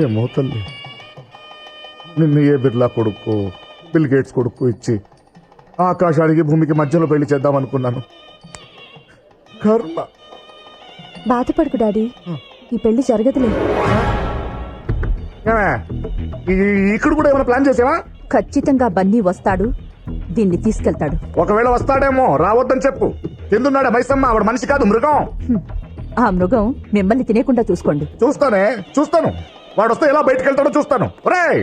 ఏమో తల్లి, నిన్ను ఏ బిర్లా కొడుకు బిల్ గేట్స్ కొడుకు ఇచ్చి ఆకాశానికి భూమికి మధ్యలో పెళ్లి చేద్దాం అనుకున్నాను. కర్మ. బాధపడుకు డాడీ, ఈ పెళ్లి జరగదులే. ఏమే, ఇక్కడ కూడా ఏమైనా ప్లాన్ చేసావా? ఖచ్చితంగా బన్నీ వస్తాడు, దీన్ని తీసుకెళ్తాడు. ఒకవేళ వస్తాడేమో, రావద్దని చెప్పు. ఎందున్నాడా మైసమ్మ, ఆవిడ మనిషి కాదు మృగం. ఆ మృగం మిమ్మల్ని తినేకుండా చూసుకోండి. చూస్తాను. వాడు వస్తే ఎలా బయటకు వెళ్తాడో చూస్తాను. ఒరేయ్,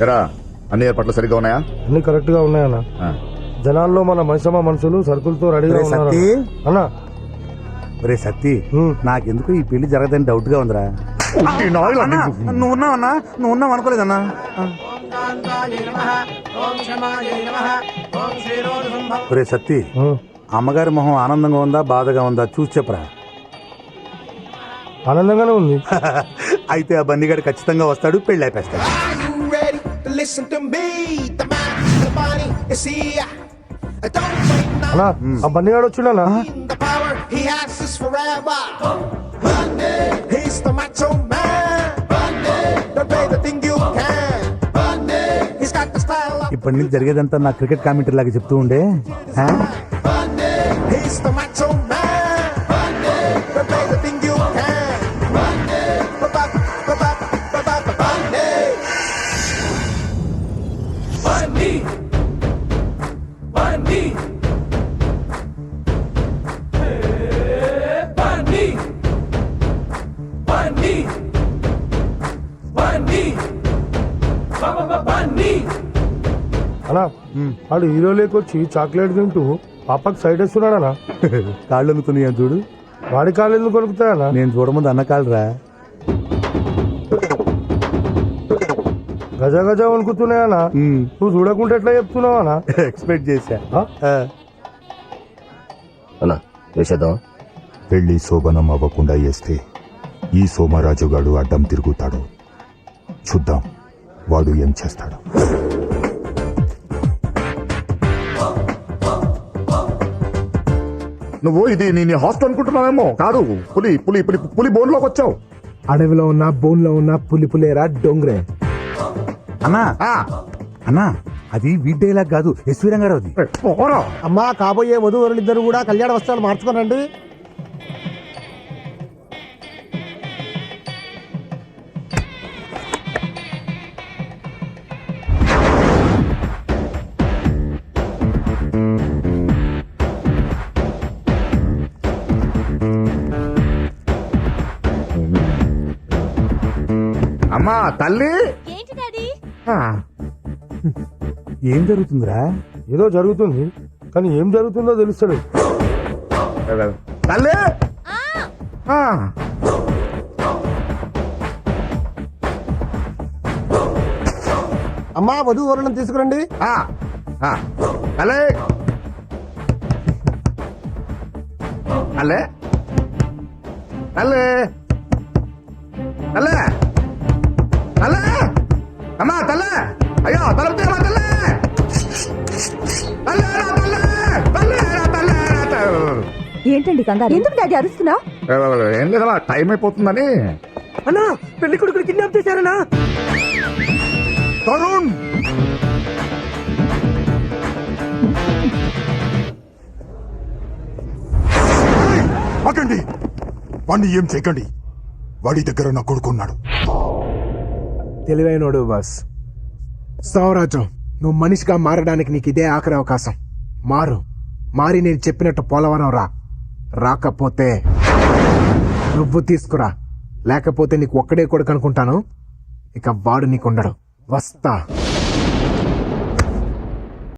ఎరా, అన్ని ఏర్పాట్లు సరిగ్గా ఉన్నాయా? అన్ని కరెక్ట్ గా ఉన్నాయన్నా. జనాల్లో మన మైసమ్మ మనుషులు సరుకులతో రెడీగా ఉన్నారు అన్నా. రే సత్తి, నాకెందుకు ఈ పెళ్లి జరగదని డౌట్ గా ఉందిరా. నువ్వు ఉన్నావు అనుకోలేదన్నా. రే సత్తి, అమ్మగారి మొహం ఆనందంగా ఉందా బాధగా ఉందా చూసి చెప్పరా. ఆనందంగానే ఉంది. అయితే ఆ బన్నిగాడు ఖచ్చితంగా వస్తాడు, పెళ్లి అయిపోతాడు. అన్నా, ఆ బన్నిగాడు వచ్చిండనా? ఇప్పటి నుంచి జరిగేదంతా నా క్రికెట్ కామెంటరీ లాగా చెప్తూ ఉండే. అన్నా, వాడు హీరో లేకొచ్చి చాక్లెట్ తింటూ పాపకి సైడ్ వేస్తున్నాడనా? కాళ్ళు అనుకున్నాయా చూడు. వాడి కాళ్ళు ఎందుకు కొనుక్కుతాయన్నా? నేను చూడముందు అన్న కాళ్ళరా గజ గజ వణుకుతున్నాయన్నా. నువ్వు చూడకుండా ఎట్లా చెప్తున్నావా? ఎక్స్పెక్ట్ చేశా. అన్నా వేసేద్దాం. పెళ్లి శోభనం అవ్వకుండా వేస్తే ఈ సోమరాజుగాడు అడ్డం తిరుగుతాడు. చూద్దాం వాడు ఏం చేస్తాడు. నువ్వు ఇది నీ హాస్టల్ అనుకుంటున్నావేమో. కాదు, పులి పులి పులి పులి బోన్ లోకి వచ్చావు. అడవిలో ఉన్న బోన్ లో ఉన్న పులి పులేరా డొంగ్రే. అన్నా అది వీడ్డేలా కాదు, ఎస్వి రంగారావుది. అమ్మా, కాబోయే వధువరులిద్దరు కూడా కళ్యాణ వస్త్రాలు మార్చుకోనండి. అమ్మా తల్లి, ఏం జరుగుతుందిరా? ఏదో జరుగుతుంది, కానీ ఏం జరుగుతుందో తెలుస్తాడు. తల్లి, అమ్మా, వధువరులను తీసుకురండి. తల్లి, తల్లి, తల్లి, తల్లి, తల్లి, అమ్మా తల్లి, అయ్యో తలుపు తీయమ్మా తల్లి, తల్లి, తల్లి, తల్లి, తల్లి. ఏంటండి కంగారు? ఎందుకు డాడీ అరుస్తున్నావు? ఏం లేదమ్మా, టైం అయిపోతుందని. అన్నా, పెళ్లి కొడుకుని కిడ్నాప్ చేశారనా? తరుణ్, ఆగండి, వాణ్ణి ఏం చేయకండి. వాడి దగ్గర నా కొడుకున్నాడు. తెలివైనోడు బాస్. సౌరాజం, నువ్వు మనిషిగా మారడానికి నీకు ఇదే ఆఖరి అవకాశం. మారి నేను చెప్పినట్టు పోలవరం రాకపోతే నువ్వు తీసుకురా. లేకపోతే నీకు ఒక్కడే కొడుకు అనుకుంటాను. ఇక వాడు నీకుండడు. వస్తా.